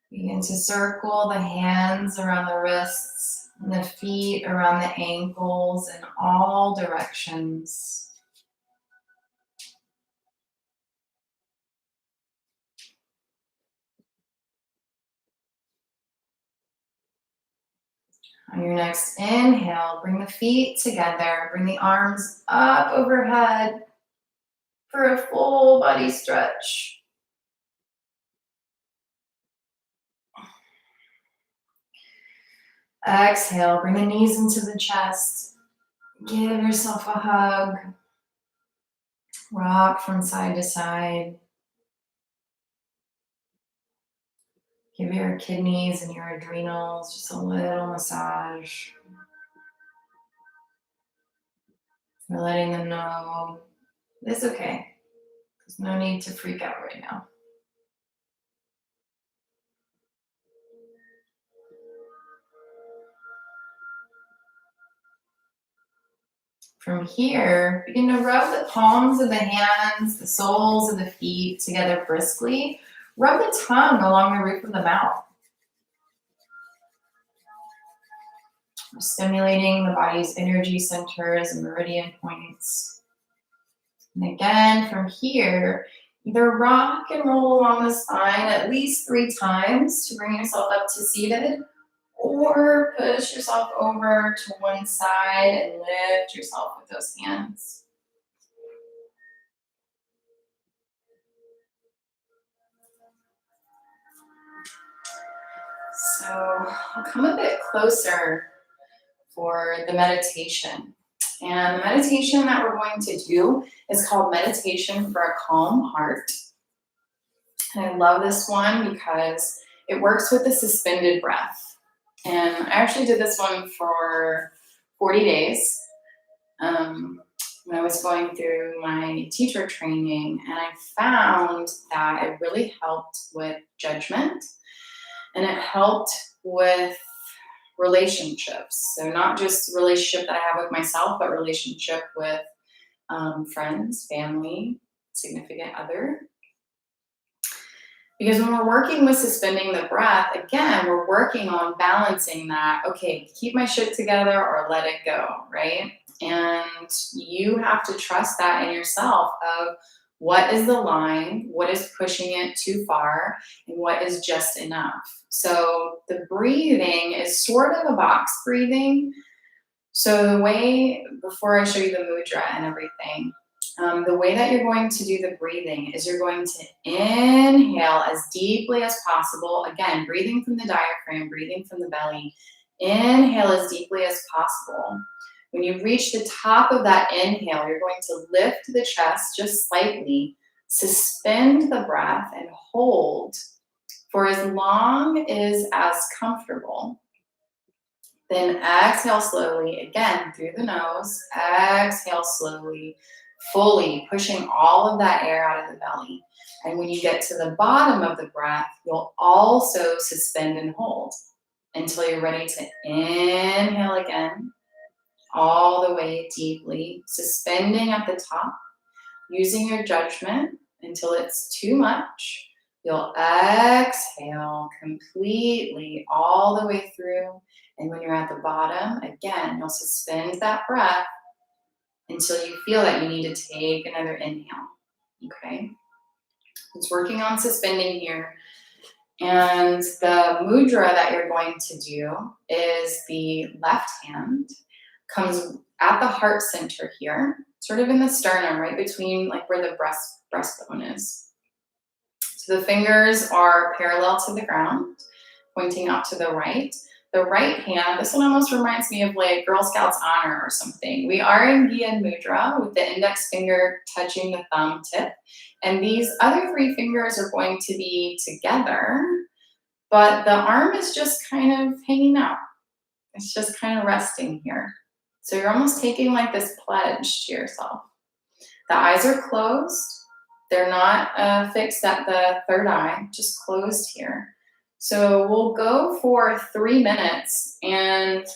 Begin to circle the hands around the wrists and the feet around the ankles in all directions. On your next inhale, bring the feet together, bring the arms up overhead for a full body stretch. Exhale, bring the knees into the chest. Give yourself a hug. Rock from side to side. Give your kidneys and your adrenals just a little massage. We're letting them know it's okay. There's no need to freak out right now. From here, begin to rub the palms of the hands, the soles of the feet together briskly. Rub the tongue along the roof of the mouth. We're stimulating the body's energy centers and meridian points. And again, from here, either rock and roll along the spine at least 3 times to bring yourself up to seated, or push yourself over to one side and lift yourself with those hands. So I'll come a bit closer for the meditation. And the meditation that we're going to do is called Meditation for a Calm Heart. And I love this one because it works with the suspended breath. And I actually did this one for 40 days when I was going through my teacher training. And I found that it really helped with judgment. And it helped with relationships. So not just relationship that I have with myself, but relationship with friends, family, significant other. Because when we're working with suspending the breath, again, we're working on balancing that, okay, keep my shit together or let it go, right? And you have to trust that in yourself of what is the line, what is pushing it too far, and what is just enough. So the breathing is sort of a box breathing. So the way, before I show you the mudra and everything, the way that you're going to do the breathing is you're going to inhale as deeply as possible. Again, breathing from the diaphragm, breathing from the belly. Inhale as deeply as possible. When you reach the top of that inhale, you're going to lift the chest just slightly, suspend the breath, and hold for as long as comfortable. Then exhale slowly, again through the nose. Exhale slowly, fully pushing all of that air out of the belly. And when you get to the bottom of the breath, you'll also suspend and hold until you're ready to inhale again, all the way deeply, suspending at the top, using your judgment until it's too much. You'll exhale completely all the way through. And when you're at the bottom, again, you'll suspend that breath until you feel that you need to take another inhale, okay? It's working on suspending here. And the mudra that you're going to do is the left hand comes at the heart center here, sort of in the sternum, right between like where the breastbone is. So the fingers are parallel to the ground, pointing out to the right. The right hand, this one almost reminds me of like Girl Scouts honor or something. We are in Gyan Mudra with the index finger touching the thumb tip. And these other three fingers are going to be together, but the arm is just kind of hanging out. It's just kind of resting here. So you're almost taking like this pledge to yourself. The eyes are closed. They're not fixed at the third eye, just closed here. So we'll go for 3 minutes, and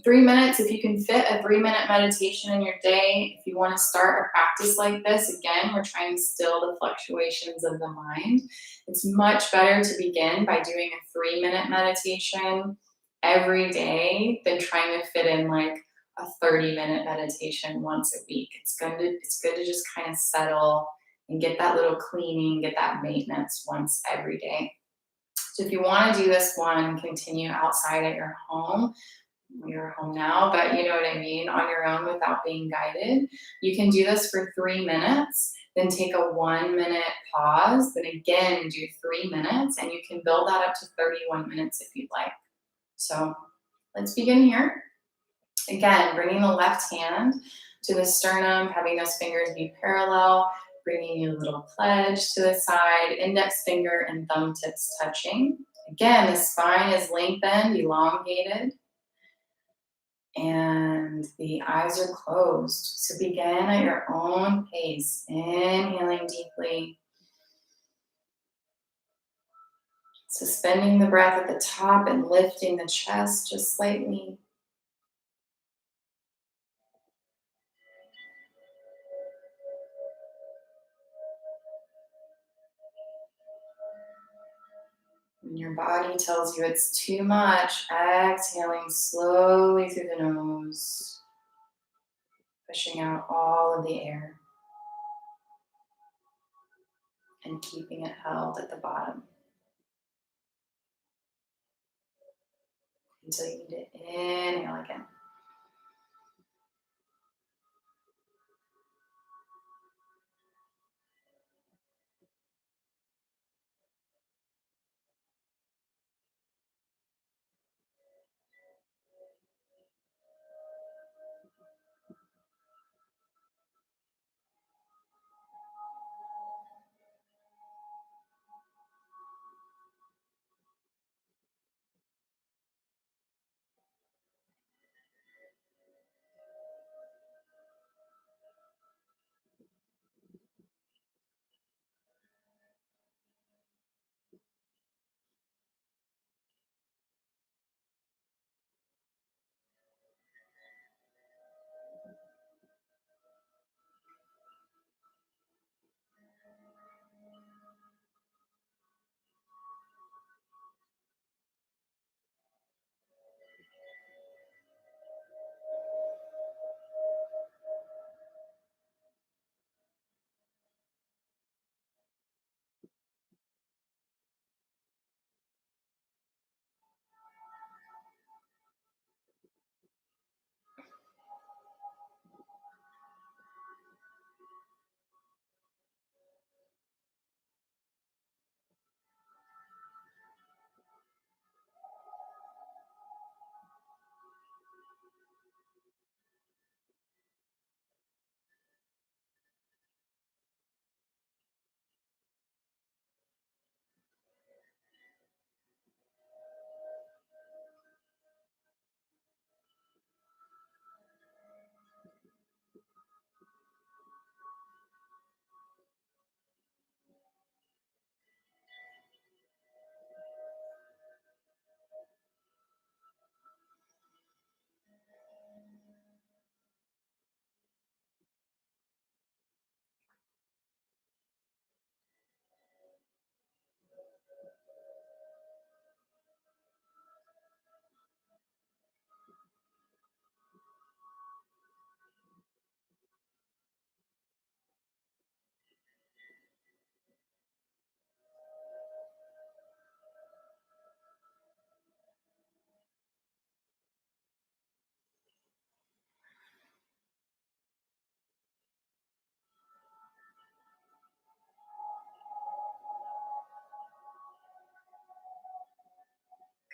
3 minutes, if you can fit a 3-minute meditation in your day, if you want to start a practice like this, again, we're trying to still the fluctuations of the mind. It's much better to begin by doing a 3-minute meditation every day than trying to fit in like a 30-minute meditation once a week. It's good to just kind of settle and get that little cleaning, get that maintenance once every day. So if you want to do this one, continue outside at your home. You're home now, but you know what I mean, on your own without being guided. You can do this for 3 minutes, then take a 1-minute pause, then again do 3 minutes, and you can build that up to 31 minutes if you'd like. So let's begin here. Again, bringing the left hand to the sternum, having those fingers be parallel, bringing your little pledge to the side, index finger and thumb tips touching. Again, the spine is lengthened, elongated, and the eyes are closed. So begin at your own pace, inhaling deeply, suspending the breath at the top and lifting the chest just slightly. When your body tells you it's too much, exhaling slowly through the nose, pushing out all of the air and keeping it held at the bottom until you need to inhale again.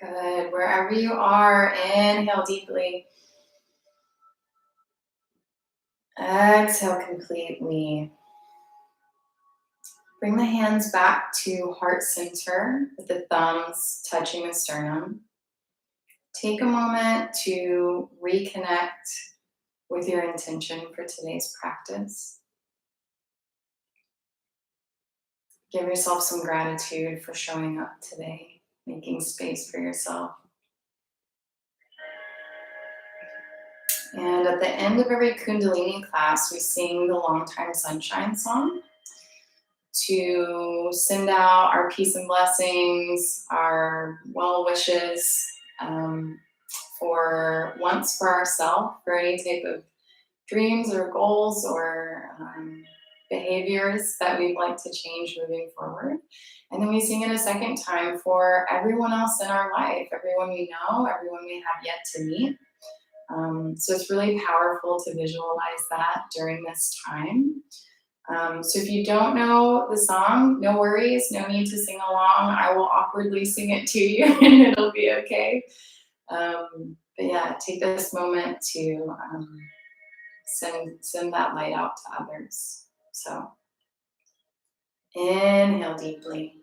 Good. Wherever you are, inhale deeply. Exhale completely. Bring the hands back to heart center with the thumbs touching the sternum. Take a moment to reconnect with your intention for today's practice. Give yourself some gratitude for showing up today, making space for yourself. And at the end of every Kundalini class, we sing the Long Time Sunshine song to send out our peace and blessings, our well wishes, for once for ourselves, for any type of dreams or goals or behaviors that we'd like to change moving forward. And then we sing it a second time for everyone else in our life, everyone we know, everyone we have yet to meet. So it's really powerful to visualize that during this time. So if you don't know the song, no worries, no need to sing along. I will awkwardly sing it to you and it'll be okay. But yeah, take this moment to send that light out to others. So inhale deeply.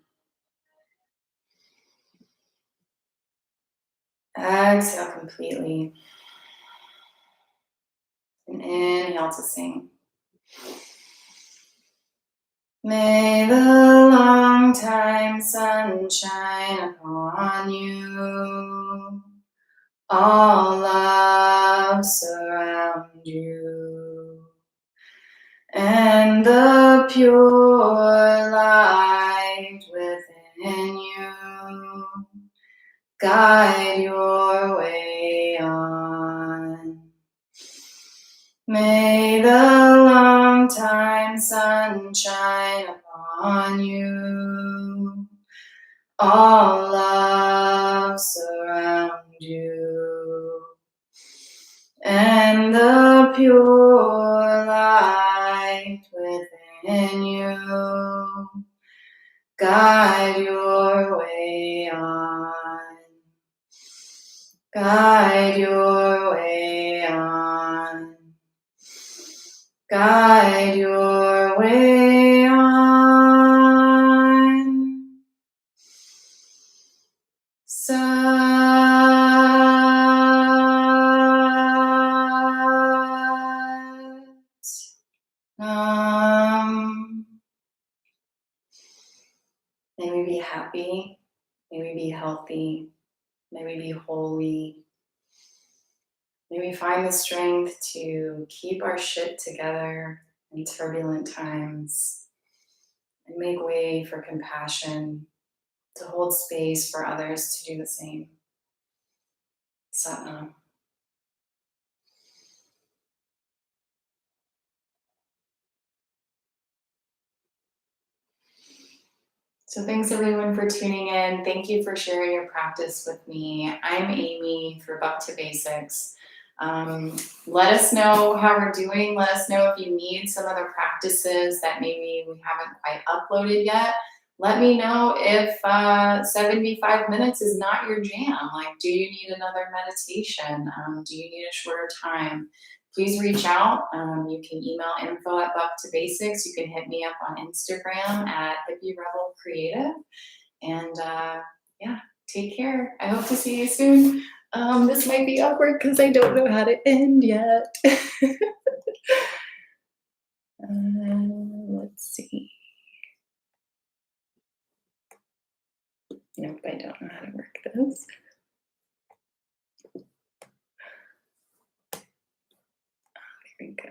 Exhale completely. And inhale to sing. May the long time sun shine upon you. All love surround you. And the pure light within you guide your way on. May the long time sun shine upon you. All love surround you. And the pure light within you guide your way on. Guide your way on. Guide your way on. May we be happy. May we be healthy. May we be holy. May we find the strength to keep our shit together in turbulent times and make way for compassion, to hold space for others to do the same. Satnam. So thanks everyone for tuning in. Thank you for sharing your practice with me. I'm Amy for Back to Basics. Let us know how we're doing. Let us know if you need some other practices that maybe we haven't quite uploaded yet. Let me know if 75 minutes is not your jam. Like, do you need another meditation? Do you need a shorter time? Please reach out. You can email info@bucktobasics. You can hit me up on Instagram at Hippie Rebel Creative. And yeah, take care. I hope to see you soon. This might be awkward because I don't know how to end yet. Let's see. Nope, I don't know how to work this. There we go.